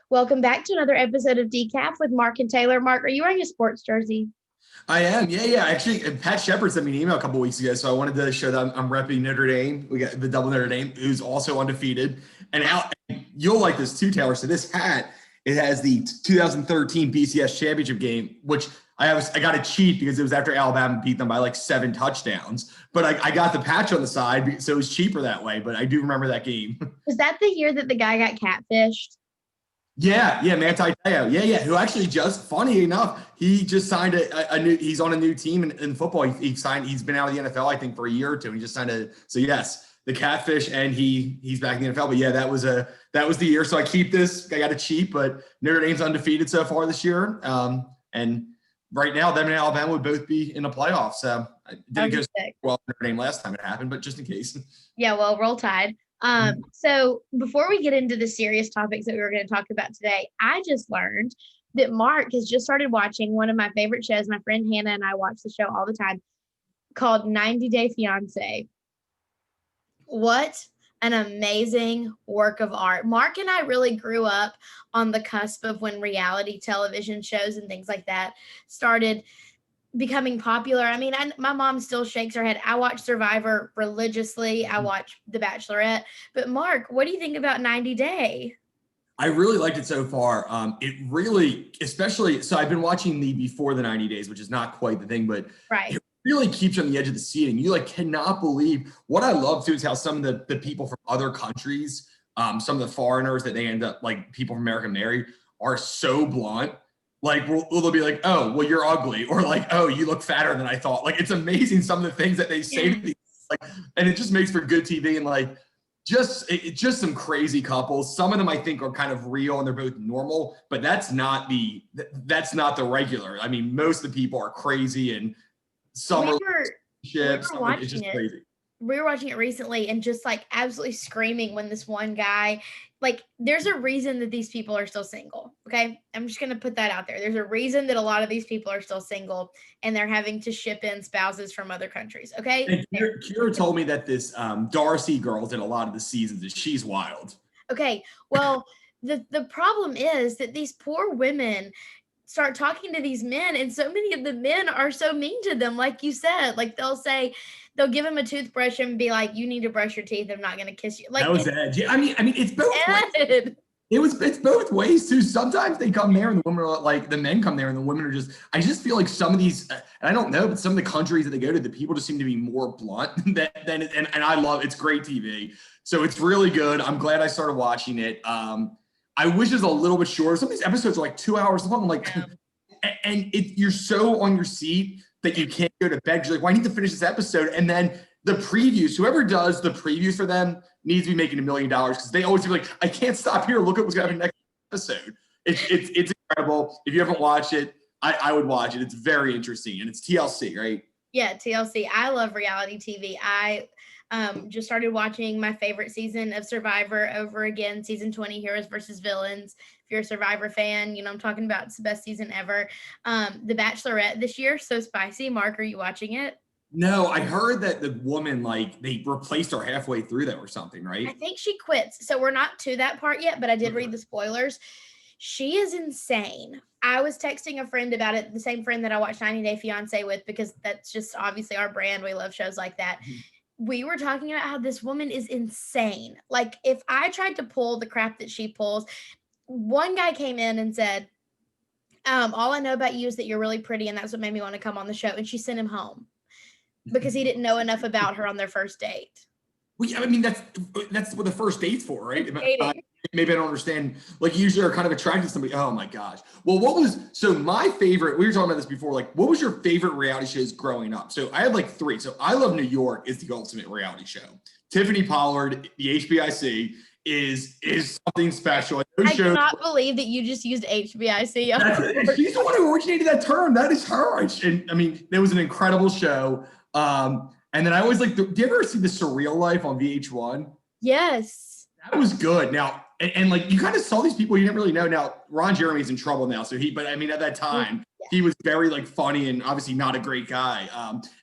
Welcome back to another episode of Decaf with Mark and Taylor. Mark, are you wearing a sports jersey? I am. Yeah. Actually, Pat Shepard sent me an email a couple weeks ago, so I wanted to show that I'm repping Notre Dame. We got the double Notre Dame, who's also undefeated. And you'll like this too, Taylor. So this hat, it has the 2013 Bcs Championship Game, which I got to cheat because it was after Alabama beat them by like 7 touchdowns. But I got the patch on the side, so it was cheaper that way. But I do remember that game. Was that the year that the guy got catfished? Yeah, Manti Te'o. Yeah. Who actually just, funny enough, he just signed a new. He's on a new team in football. He signed. He's been out of the NFL, I think, for a year or two. He just signed a. So yes, the catfish, and he's back in the NFL. But yeah, that was the year. So I keep this. I got it cheap, but Notre Dame's undefeated so far this year. And right now, them and Alabama would both be in the playoffs. So it didn't go well Notre Dame last time it happened, but just in case. Yeah, well, roll tide. So before we get into the serious topics that we were going to talk about today, I just learned that Mark has just started watching one of my favorite shows. My friend Hannah and I watch the show all the time, called 90 Day Fiancé. What an amazing work of art. Mark and I really grew up on the cusp of when reality television shows and things like that started becoming popular. I mean, my mom still shakes her head. I watch Survivor religiously. I watch The Bachelorette. But Mark, what do you think about 90 Day? I really liked it so far. It really, especially, so I've been watching the before the 90 days, which is not quite the thing, but right. It really keeps you on the edge of the seat. And you cannot believe what I love too is how some of the people from other countries, some of the foreigners that they end up people from America marry are so blunt. They'll be like, oh, well, you're ugly, or oh, you look fatter than I thought. It's amazing some of the things that they say to these, and it just makes for good TV and just some crazy couples. Some of them I think are kind of real and they're both normal, but that's not the regular. I mean, most of the people are crazy and some relationships. It's just crazy. We were watching it recently and just absolutely screaming when this one guy, there's a reason that these people are still single. Okay. I'm just going to put that out there. There's a reason that a lot of these people are still single and they're having to ship in spouses from other countries. Okay. And Kira told me that this Darcy girl's in a lot of the seasons and she's wild. Okay. Well, the problem is that these poor women start talking to these men, and so many of the men are so mean to them. Like you said, they'll give him a toothbrush and be like, you need to brush your teeth. I'm not going to kiss you. That was Ed. Yeah, I mean, it's both ways. It's both ways too. Sometimes they come there and the women are the men come there and the women are I just feel like some of these, and I don't know, but some of the countries that they go to, the people just seem to be more blunt and I love, it's great TV. So it's really good. I'm glad I started watching it. I wish it was a little bit shorter. Some of these episodes are 2 hours long. And you're so on your seat that you can't go to bed. You're like, well, I need to finish this episode. And then the previews, whoever does the previews for them needs to be making $1 million because they always be like, I can't stop here. Look at what's going to happen next episode. It's incredible. If you haven't watched it, I would watch it. It's very interesting. And it's TLC, right? Yeah, TLC. I love reality TV. I just started watching my favorite season of Survivor over again, season 20, Heroes versus Villains. If you're a Survivor fan, I'm talking about it's the best season ever. The Bachelorette this year, so spicy. Mark, are you watching it? No, I heard that the woman, they replaced her halfway through that or something, right? I think she quits. So we're not to that part yet, but I did read the spoilers. She is insane. I was texting a friend about it, the same friend that I watched 90 Day Fiancé with, because that's just obviously our brand. We love shows like that. Mm-hmm. We were talking about how this woman is insane. If I tried to pull the crap that she pulls, one guy came in and said, all I know about you is that you're really pretty, and that's what made me want to come on the show. And she sent him home because he didn't know enough about her on their first date. Well, yeah, I mean, that's what the first date's for, right? Maybe I don't understand. Usually are kind of attracted to somebody. Oh my gosh. Well, my favorite, we were talking about this before, what was your favorite reality shows growing up? So I had 3. So I Love New York is the ultimate reality show. Tiffany Pollard, the HBIC is something special. I cannot believe that you just used HBIC. She's the one who originated that term. That is her. And I mean, it was an incredible show. And then I always do you ever see The Surreal Life on VH1? Yes. That was good. Now, and you kind of saw these people you didn't really know. Now, Ron Jeremy's in trouble now. But I mean, at that time, he was very funny and obviously not a great guy.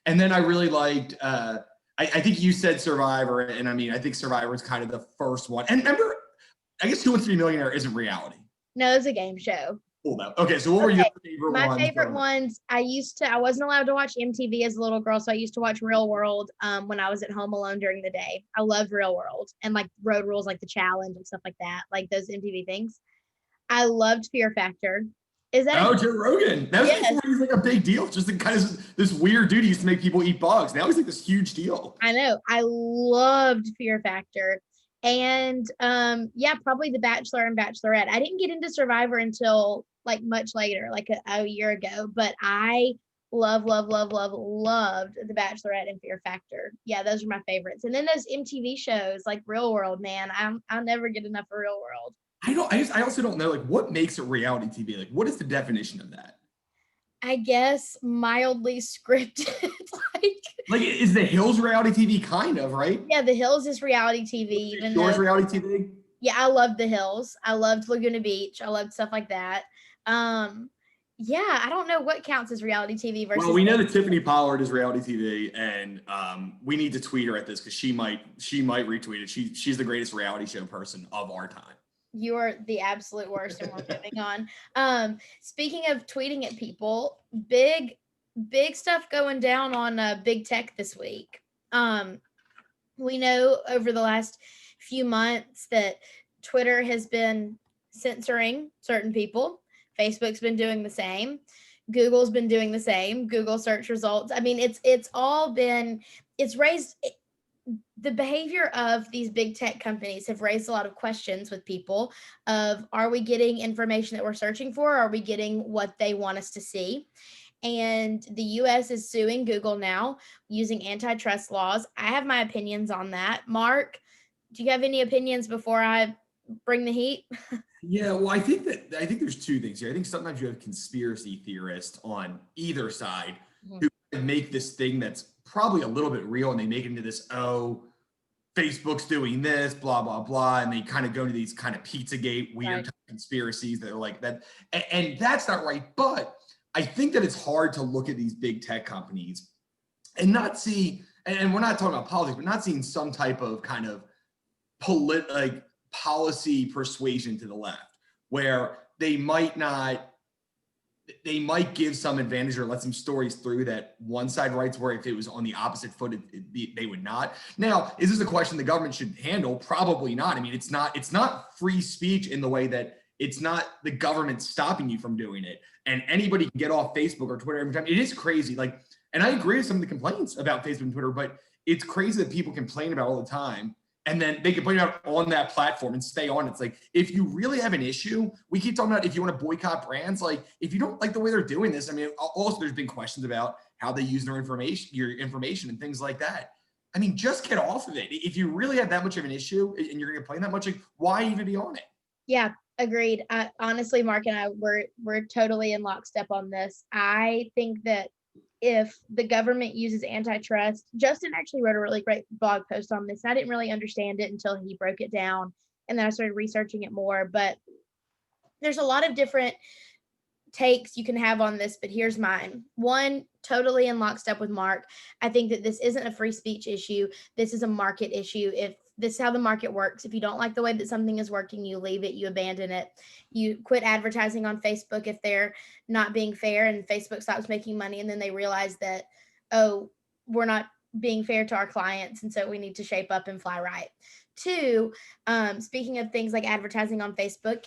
And then I really liked, I think you said Survivor. And I mean, I think Survivor is kind of the first one. And remember, I guess Who Wants to Be a Millionaire isn't reality. No, it's a game show. Cool though. Okay, so what were your favorite my ones? favorite ones, I wasn't allowed to watch MTV as a little girl, so I used to watch Real World when I was at home alone during the day. I loved Real World and like Road Rules, like the challenge and stuff like that, like those MTV things. I loved Fear Factor. Is that Joe Rogan? That was before he was like a big deal. Just the kind of this weird dude who used to make people eat bugs. Now he's like this huge deal. I know. I loved Fear Factor. And yeah, probably The Bachelor and Bachelorette. I didn't get into Survivor until like much later, like a year ago, but I loved The Bachelorette and Fear Factor. Yeah, those are my favorites. And then those MTV shows like Real World, man. I'll never get enough of Real World. I also don't know like what makes it reality TV. Like what is the definition of that? I guess mildly scripted. like is The Hills reality TV kind of, right? Yeah, The Hills is reality TV. Yours reality TV? Yeah, I loved The Hills. I loved Laguna Beach. I loved stuff like that. Yeah, I don't know what counts as reality TV versus. Well, we know that Tiffany Pollard is reality TV, and we need to tweet her at this because she might retweet it. She's the greatest reality show person of our time. You are the absolute worst, and we're moving on. Speaking of tweeting at people, big stuff going down on big tech this week. We know over the last few months that Twitter has been censoring certain people. Facebook's been doing the same. Google's been doing the same. Google search results. I mean, it's raised the behavior of these big tech companies have raised a lot of questions with people of, are we getting information that we're searching for? Are we getting what they want us to see? And the US is suing Google now using antitrust laws. I have my opinions on that. Mark, do you have any opinions before I bring the heat? Yeah, well, I think there's two things here. I think sometimes you have conspiracy theorists on either side who make this thing that's probably a little bit real, and they make it into this, Facebook's doing this, blah, blah, blah. And they kind of go to these kind of Pizzagate weird conspiracies that are like that. And that's not right. But I think that it's hard to look at these big tech companies and not see, and we're not talking about politics, but not seeing some type of kind of policy persuasion to the left, where they might give some advantage or let some stories through that one side writes, where if it was on the opposite foot, they would not. Now, is this a question the government should handle? Probably not. I mean, it's not free speech in the way that it's not the government stopping you from doing it. And anybody can get off Facebook or Twitter every time. It is crazy. Like, and I agree with some of the complaints about Facebook and Twitter, but it's crazy that people complain about all the time. And then they complain about on that platform and stay on. It's like, if you really have an issue, we keep talking about if you want to boycott brands, like if you don't like the way they're doing this, I mean, also there's been questions about how they use your information and things like that. I mean, just get off of it. If you really have that much of an issue and you're going to complain that much, like, why even be on it? Yeah, agreed. Honestly, Mark and I, we're totally in lockstep on this. I think that if the government uses antitrust, Justin actually wrote a really great blog post on this. I didn't really understand it until he broke it down, and then I started researching it more. But there's a lot of different takes you can have on this, but here's mine. One, totally in lockstep with Mark. I think that this isn't a free speech issue. This is a market issue. If this is how the market works, if you don't like the way that something is working, you leave it, you abandon it, you quit advertising on Facebook if they're not being fair, and Facebook stops making money, and then they realize that, oh, we're not being fair to our clients, and so we need to shape up and fly right. Two, speaking of things like advertising on Facebook,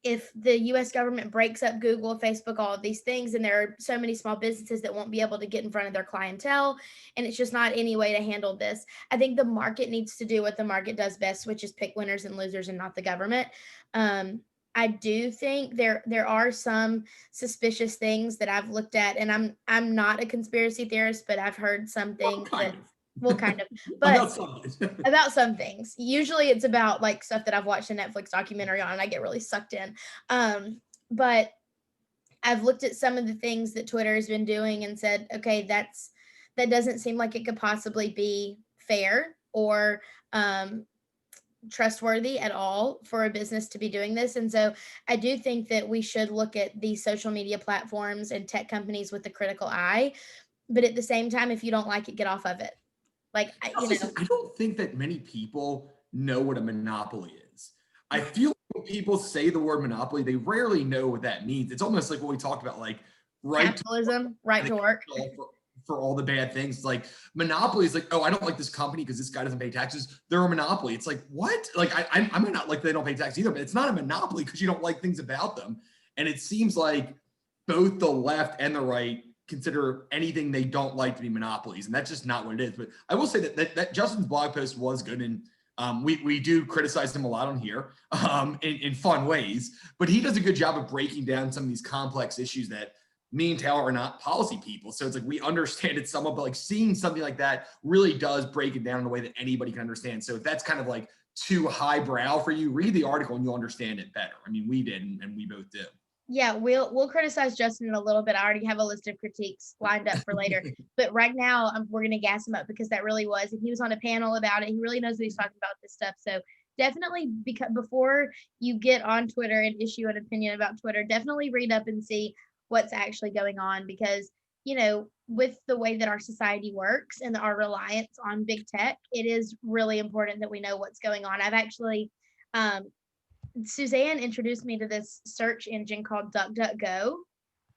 if the US government breaks up Google, Facebook, all of these things, and there are so many small businesses that won't be able to get in front of their clientele, and it's just not any way to handle this. I think the market needs to do what the market does best, which is pick winners and losers and not the government. I do think there are some suspicious things that I've looked at, and I'm not a conspiracy theorist, but I've heard some things kind of, but about some things. Usually it's about like stuff that I've watched a Netflix documentary on and I get really sucked in. But I've looked at some of the things that Twitter has been doing and said, okay, that doesn't seem like it could possibly be fair or trustworthy at all for a business to be doing this. And so I do think that we should look at these social media platforms and tech companies with a critical eye. But at the same time, if you don't like it, get off of it. Like, I don't think that many people know what a monopoly is. I feel like people say the word monopoly, they rarely know what that means. It's almost like what we talked about, like capitalism, right to work. For all the bad things. Like monopoly is like, oh, I don't like this company because this guy doesn't pay taxes. They're a monopoly. It's like, what? Like I might not like they don't pay tax either, but it's not a monopoly because you don't like things about them. And it seems like both the left and the right consider anything they don't like to be monopolies, and that's just not what it is. But I will say that Justin's blog post was good, and we do criticize him a lot on here in fun ways, but he does a good job of breaking down some of these complex issues that me and Taylor are not policy people. So it's like we understand it somewhat, but like seeing something like that really does break it down in a way that anybody can understand. So if that's kind of like too highbrow for you, read the article and you'll understand it better. I mean, we did, and we both do. Yeah, we'll criticize Justin in a little bit. I already have a list of critiques lined up for later. But right now, we're going to gas him up because that really was, and he was on a panel about it. He really knows what he's talking about this stuff. So definitely, because before you get on Twitter and issue an opinion about Twitter, definitely read up and see what's actually going on, because, you know, with the way that our society works and our reliance on big tech, it is really important that we know what's going on. I've actually, Suzanne introduced me to this search engine called DuckDuckGo.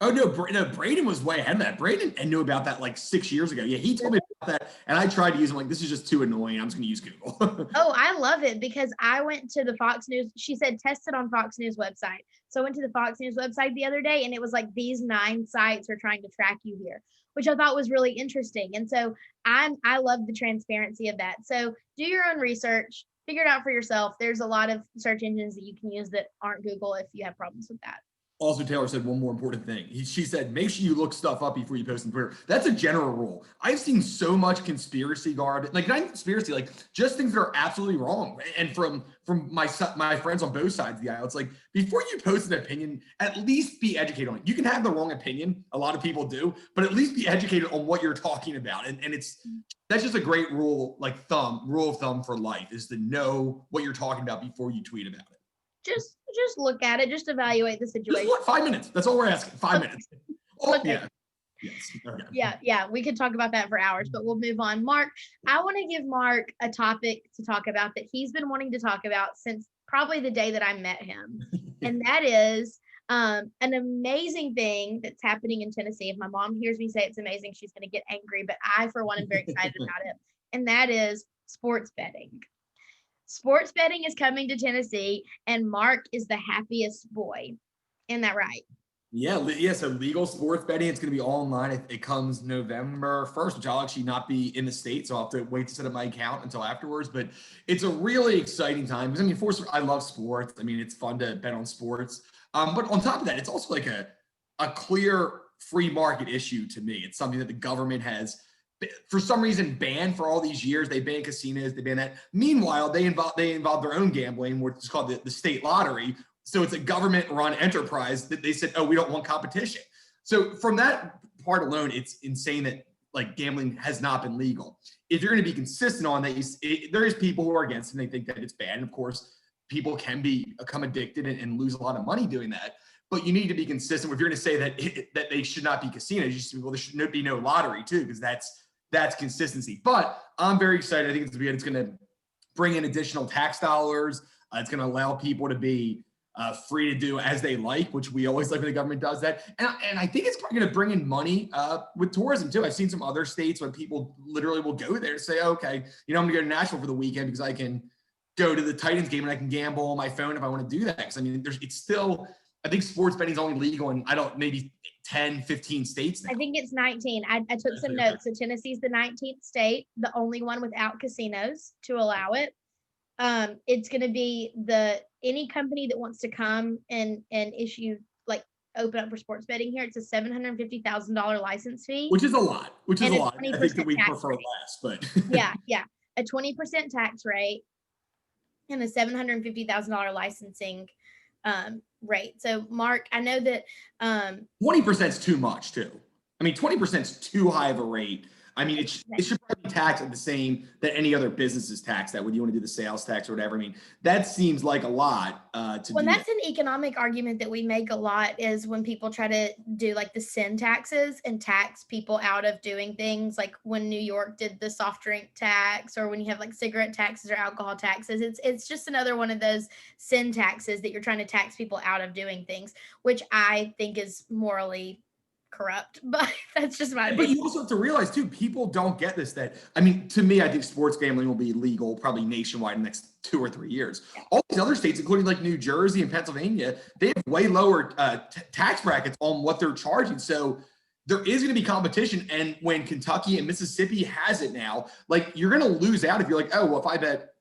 Oh, no, Braden was way ahead of that. Braden knew about that like 6 years ago. Yeah, he told me about that, and I tried to use it. I'm like, this is just too annoying. I'm just going to use Google. Oh, I love it because I went to the Fox News. She said test it on Fox News website. So I went to the Fox News website the other day, and it was like these 9 sites are trying to track you here, which I thought was really interesting. And so I love the transparency of that. So do your own research, figure it out for yourself. There's a lot of search engines that you can use that aren't Google if you have problems with that. Also, Taylor said one more important thing. She said, make sure you look stuff up before you post on Twitter. That's a general rule. I've seen so much conspiracy garbage, like not conspiracy, like just things that are absolutely wrong. And from my friends on both sides of the aisle, it's like, before you post an opinion, at least be educated on it. You can have the wrong opinion. A lot of people do, but at least be educated on what you're talking about. And that's just a great rule of thumb for life, is to know what you're talking about before you tweet about it. Just look at it, just evaluate the situation. Just 5 minutes. That's all we're asking. 5 minutes. Oh, yeah. Yes. Okay. Yeah. We could talk about that for hours, but we'll move on. Mark, I want to give Mark a topic to talk about that he's been wanting to talk about since probably the day that I met him. And that is an amazing thing that's happening in Tennessee. If my mom hears me say it's amazing, she's going to get angry, but I, for one, am very excited about it. And that is sports betting. Sports betting is coming to Tennessee, and Mark is the happiest boy. Isn't that right? Yeah. So legal sports betting, it's going to be all online. It comes November 1st, which I'll actually not be in the state, so I'll have to wait to set up my account until afterwards. But it's a really exciting time because, I mean, I love sports. I mean, it's fun to bet on sports. But on top of that, it's also like a clear free market issue to me. It's something that the government has, for some reason, banned for all these years. They ban casinos, they ban that. Meanwhile, they involve their own gambling, which is called the state lottery. So it's a government-run enterprise that they said, oh, we don't want competition. So from that part alone, it's insane that like gambling has not been legal. If you're going to be consistent on that, there is people who are against it and they think that it's bad. And of course, people can become addicted and lose a lot of money doing that. But you need to be consistent. If you're going to say that they should not be casinos, you should, well, there should be no lottery too, because that's consistency. But I'm very excited. I think it's going to bring in additional tax dollars. It's going to allow people to be free to do as they like, which we always like when the government does that. And I think it's probably going to bring in money with tourism too. I've seen some other states where people literally will go there to say, okay, I'm going to go to Nashville for the weekend because I can go to the Titans game and I can gamble on my phone if I want to do that. Because I mean, it's still, I think sports betting is only legal in, maybe 10, 15 states now. I think it's 19. I took some notes. So Tennessee's the 19th state, the only one without casinos to allow it. It's going to be any company that wants to come and issue, like, open up for sports betting here. It's a $750,000 license fee, which is a lot. I think that we prefer rate. Less, but yeah, a 20% tax rate and a $750,000 licensing rate. So Mark, I know that 20% is too much too. I mean, 20% is too high of a rate. I mean, it should probably be taxed at the same that any other business is taxed at when you want to do the sales tax or whatever. I mean, that seems like a lot to do. Well, that's an economic argument that we make a lot is when people try to do like the sin taxes and tax people out of doing things, like when New York did the soft drink tax, or when you have like cigarette taxes or alcohol taxes. It's just another one of those sin taxes that you're trying to tax people out of doing things, which I think is morally corrupt, but that's just my opinion. But you also have to realize too, people don't get this. That I mean, to me, I think sports gambling will be legal probably nationwide in the next 2 or 3 years. Yeah. All these other states, including like New Jersey and Pennsylvania, they have way lower tax brackets on what they're charging. So there is going to be competition. And when Kentucky and Mississippi has it now, like you're going to lose out if you're like, oh, well, if I bet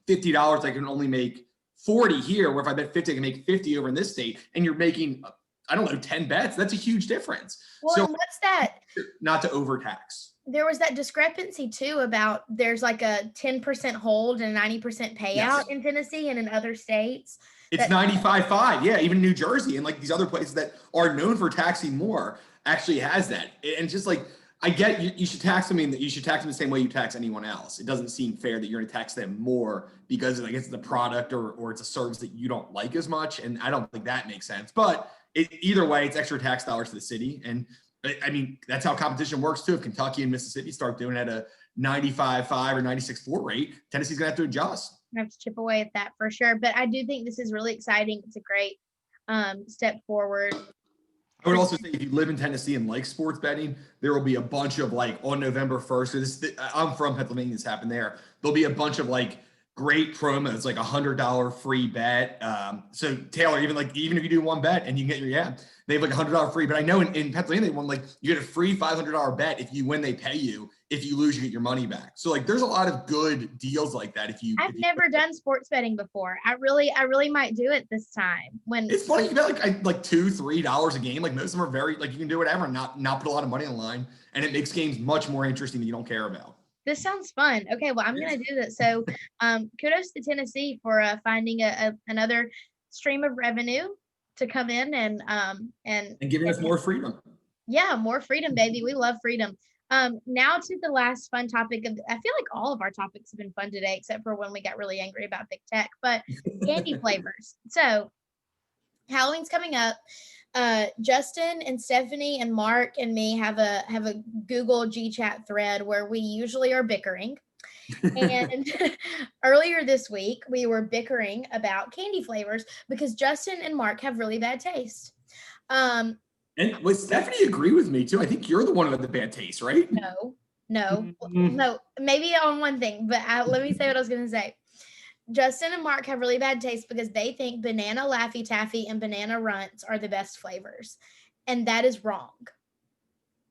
$50, I can only make 40 here. Or if I bet 50, I can make 50 over in this state. And you're making, I don't know, 10 bets. That's a huge difference. Well, so what's that? Not to overtax. There was that discrepancy too about there's like a 10% hold and a 90% payout in Tennessee and in other states. It's 95.5. Yeah, even New Jersey and like these other places that are known for taxing more actually has that. And just like, I get you should tax them that you should tax them the same way you tax anyone else. It doesn't seem fair that you're going to tax them more because I guess it's a product or it's a service that you don't like as much. And I don't think that makes sense. But either way, it's extra tax dollars to the city. And I mean, that's how competition works too. If Kentucky and Mississippi start doing it at a 95.5 or 96.4 rate, Tennessee's gonna have to adjust. I have to chip away at that for sure. But I do think this is really exciting. It's a great step forward. I would also say if you live in Tennessee and like sports betting, there will be a bunch of like on November 1st. I'm from Pennsylvania. This happened there. There'll be a bunch of like great promos, like $100 free bet. So Taylor, even if you do one bet and you get they have like $100 free. But I know in Pennsylvania, they want like you get a free $500 bet. If you win, they pay you. If you lose, you get your money back. So like there's a lot of good deals like that. I've never done sports betting before. I really might do it this time. When it's funny, you bet like $2-3 a game. Like most of them are very like you can do whatever and not put a lot of money on the line, and it makes games much more interesting that you don't care about. This sounds fun. Okay, well, I'm going to do that. So kudos to Tennessee for finding another stream of revenue to come in and giving us more freedom. Yeah, more freedom, baby. We love freedom. Now to the last fun topic I feel like all of our topics have been fun today, except for when we got really angry about big tech, but candy flavors. So Halloween's coming up. Justin and Stephanie and Mark and me have a Google G chat thread where we usually are bickering. And earlier this week, we were bickering about candy flavors because Justin and Mark have really bad taste. And would Stephanie agree with me too? I think you're the one with the bad taste, right? No. Maybe on one thing, but let me say what I was going to say. Justin and Mark have really bad taste because they think banana Laffy Taffy and banana Runts are the best flavors. And that is wrong.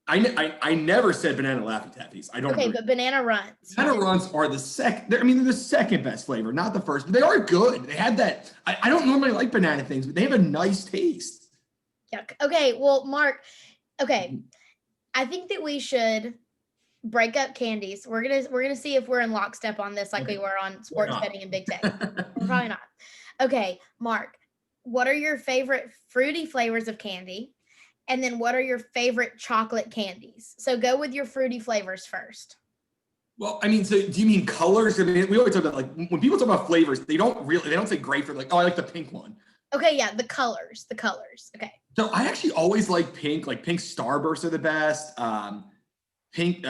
I never said banana Laffy Taffies. I don't Okay, agree. But banana Runts. Banana Runts are the second. They're the second best flavor, not the first. But they are good. They have that. I don't normally like banana things, but they have a nice taste. Yuck. Okay, well, Mark, I think that we should break up candies. We're gonna see if we're in lockstep on this, like we were on sports betting and big tech. We're probably not. Okay, Mark, what are your favorite fruity flavors of candy? And then what are your favorite chocolate candies? So go with your fruity flavors first. Well, I mean, so do you mean colors? I mean, we always talk about like when people talk about flavors, they don't say grape for like, oh, I like the pink one. Okay, yeah, the colors. Okay. So I actually always like pink Starbursts are the best. Pink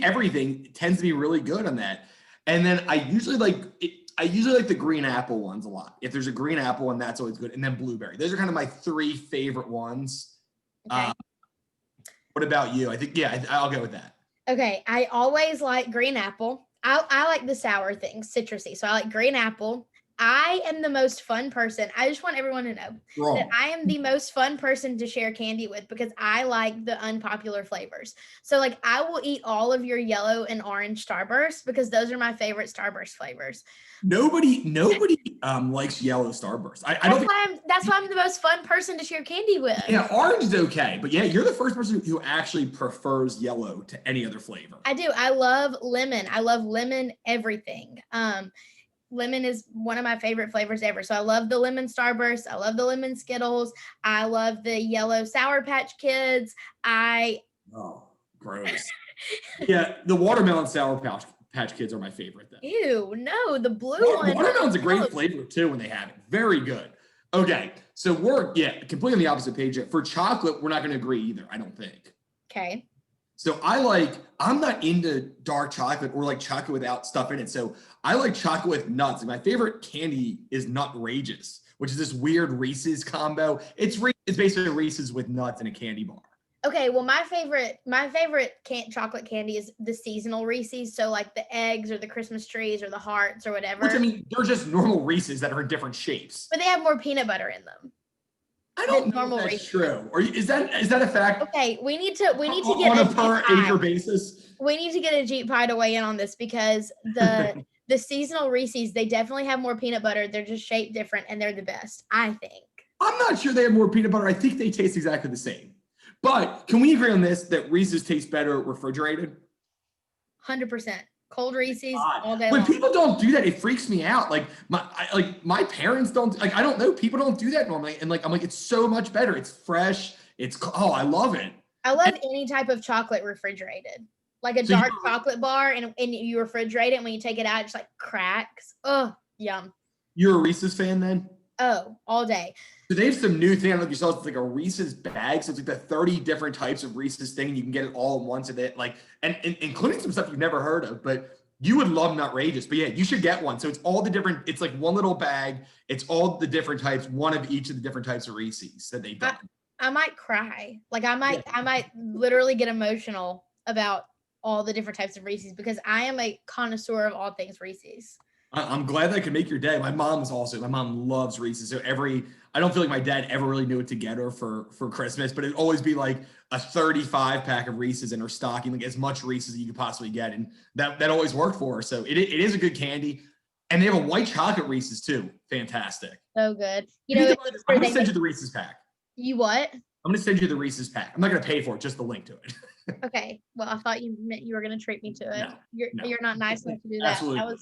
everything tends to be really good on that. And then I usually like the green apple ones a lot. If there's a green apple one, that's always good. And then blueberry. Those are kind of my 3 favorite ones. Okay. What about you? I think, I'll go with that. Okay. I always like green apple. I like the sour things, citrusy. So I like green apple. I am the most fun person. I just want everyone to know that I am the most fun person to share candy with because I like the unpopular flavors. So like I will eat all of your yellow and orange Starbursts because those are my favorite Starburst flavors. Nobody likes yellow Starburst. That's why I'm the most fun person to share candy with. Yeah, orange is okay, but yeah, you're the first person who actually prefers yellow to any other flavor. I do. I love lemon. I love lemon everything. Lemon is one of my favorite flavors ever. So I love the lemon Starburst. I love the lemon Skittles. I love the yellow Sour Patch Kids. Gross. Yeah, the watermelon Sour Patch Kids are my favorite, though. Ew, no, the blue one. Watermelon's a great flavor, too, when they have it. Very good. Okay, so we're, completely on the opposite page. For chocolate, we're not going to agree either, I don't think. Okay. So I'm not into dark chocolate or like chocolate without stuff in it. So I like chocolate with nuts. And my favorite candy is Nutrageous, which is this weird Reese's combo. It's basically Reese's with nuts in a candy bar. Okay, well, my favorite chocolate candy is the seasonal Reese's. So like the eggs or the Christmas trees or the hearts or whatever. Which, I mean, they're just normal Reese's that are in different shapes. But they have more peanut butter in them. I don't know if that's true. Or is that a fact? Okay, we need to get on a per acre basis. We need to get a Jeep Pie to weigh in on this because the seasonal Reese's, they definitely have more peanut butter. They're just shaped different and they're the best, I think. I'm not sure they have more peanut butter. I think they taste exactly the same. But can we agree on this, that Reese's tastes better refrigerated? 100%. Cold Reese's all day when long. People don't do that, it freaks me out. Like my parents don't, like, I don't know. People don't do that normally. And I'm like, it's so much better. It's fresh. I love it. I love any type of chocolate refrigerated. Like a dark chocolate bar and you refrigerate it, and when you take it out, it's like cracks. Oh, yum. You're a Reese's fan then? Oh, all day. So they have some new thing. I don't know if you saw. It's like a Reese's bag. So it's like the 30 different types of Reese's thing. And you can get it all at once. And including some stuff you've never heard of. But you would love Nutrageous. But yeah, you should get one. So it's all the different. It's like one little bag. It's all the different types. One of each of the different types of Reese's that they've done. I might cry. Like I might literally get emotional about all the different types of Reese's because I am a connoisseur of all things Reese's. I'm glad that I could make your day. My mom loves Reese's. So I don't feel like my dad ever really knew what to get her for Christmas, but it'd always be like a 35 pack of Reese's in her stocking, like as much Reese's as you could possibly get. And that always worked for her. So it is a good candy. And they have a white chocolate Reese's too. Fantastic. So good. I'm going to send you the Reese's pack. You what? I'm going to send you the Reese's pack. I'm not going to pay for it, just the link to it. Okay. Well, I thought you meant you were going to treat me to it. No, you're not nice enough to do that. Absolutely.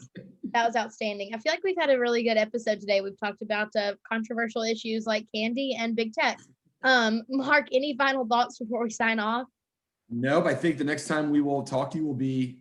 That was outstanding. I feel like we've had a really good episode today. We've talked about controversial issues like candy and big tech. Mark, any final thoughts before we sign off? Nope. I think the next time we will talk to you will be,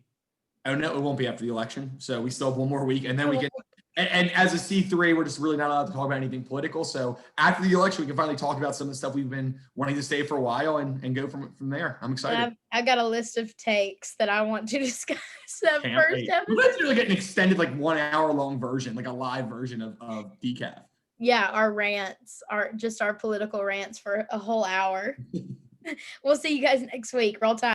oh no, it won't be after the election. So we still have one more week, and then we can. And as a C3, we're just really not allowed to talk about anything political. So after the election, we can finally talk about some of the stuff we've been wanting to say for a while and go from there. I'm excited. I've got a list of takes that I want to discuss. That first episode. Let's really get an extended, like 1 hour long version, like a live version of Decaf. Yeah, our rants, our political rants for a whole hour. We'll see you guys next week. Roll Tide.